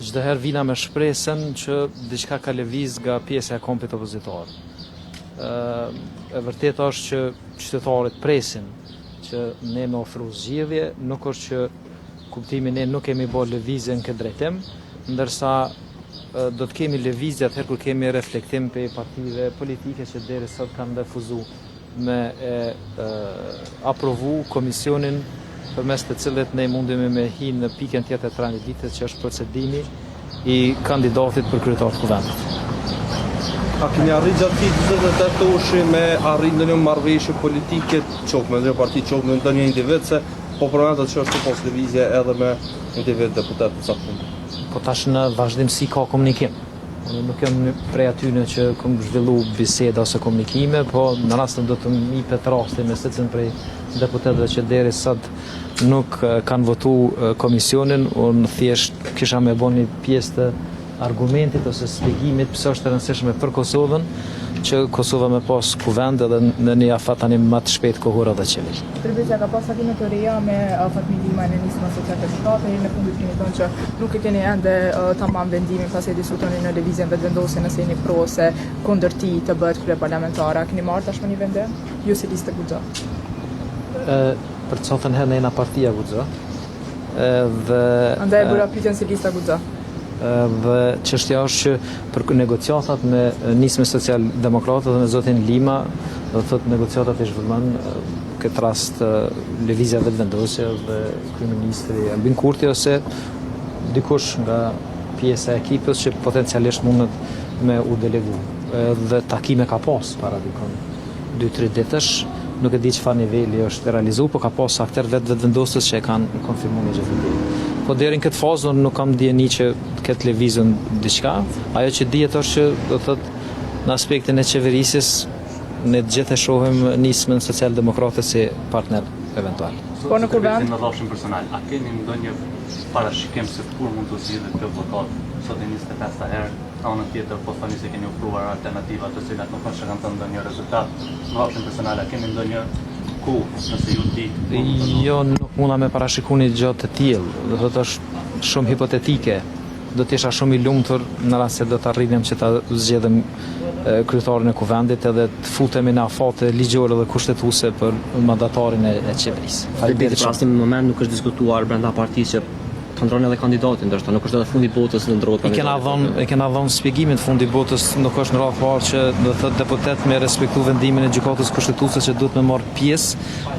Çdo herë vina me shpresën që diçka ka lëviz nga pjesa e kompit opozitor. E vërtet është që qytetarët presin që ne me ofru zgjidhje, nuk është që kuptimi ne nuk kemi bërë lëvizje në këtë drejtim, ndërsa do të kemi lëvizje atëherë kur kemi reflektim pe partive politike që deri sot kanë refuzu me aprovu komisionin përmes të cilët ne mundemi me hi në pikën tjetër të tranzitit që është procedimi i kandidatit për kryetar të kuvendit. A keni arrit gjatë vitit 28 orësh me arrit ndonjë marrëveshje politike, qoftë me ndonjë parti, qoftë me ndonjë individ, se po përmendet që është pas lëvizje edhe me individ deputet të caktuar. Po tash në vazhdimsi ka komunikim. Unë nuk jam prej atyne që kam zhvillu biseda ose komunikime, po në rastën do të mipet rasti me secilin prej deputetëve që deri sot nuk kanë votu komisionin, unë thjesht kisha me bo një pjesë të argumentit ose shpjegimit pse është e rëndësishme për Kosovën që Kosova me pas kuvend edhe në një afat tani më të shpejt kohore dhe qeveri. Shërbëtja ka pas takime të reja me Fatmi Lima në Nisma Sociale në fundit keni thënë që nuk e keni ende tamam vendimin pasi diskutoni në lëvizjen vetëvendosje nëse jeni pro ose kundër tij të bëhet kryeparlamentare. Keni marrë tashmë një vendim? Ju si listë Guxha. Për të sotën herë në partia Guxha. Andaj bëra pyetjen si lista Guxha. Dhe çështja është që për negociatat me Nismën Social-Demokratët dhe me zotin Lima, do thotë negociatat e zhvilluan këtë rast lëvizja vetëvendosje dhe kryeministri Albin Kurti ose dikush nga pjesa e ekipës që potencialisht mundet me u delegu. Dhe takime ka pas para dikon 2-3 ditësh, nuk e di çfarë niveli është realizuar, po ka pas aktor vetëvendosës që e kanë konfirmuar gjithë. Po deri në këtë fazë unë nuk kam dieni që të ketë lëvizur diçka. Ajo që dihet është që do thotë në aspektin e qeverisjes ne të gjithë e shohim Nismën Social-Demokrate si partner eventual. Po në kuvend në rrafshin personal, a keni ndonjë parashikim se kur mund të zgjidhet kjo votat sot e 25 herë, anën tjetër po thoni se keni ofruar alternativa të cilat nuk kanë shkaktuar ndonjë rezultat. Në rrafshin personal, a keni ndonjë ku nëse ju di? Jo, nuk munda me parashikuni gjatë të tillë. Do thotë është shumë hipotetike. Do të isha shumë i lumtur në rast se do të arritnim që ta zgjedhim kryetarin e kuvendit edhe të futemi në afate ligjore dhe kushtetuese për mandatarin e qeverisë. Faleminderit. Në asnjë moment nuk është diskutuar brenda partisë që të ndronë edhe kandidatin, ndoshta nuk është edhe fundi botës në ndrohet kandidatin. E kena dhënë shpjegimin fundi botës, nuk është në radhë parë që do thotë deputet me respektu vendimin e gjykatës kushtetuese që duhet me marrë pjesë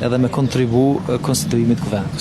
edhe me kontribu konstituimit të kuvendit.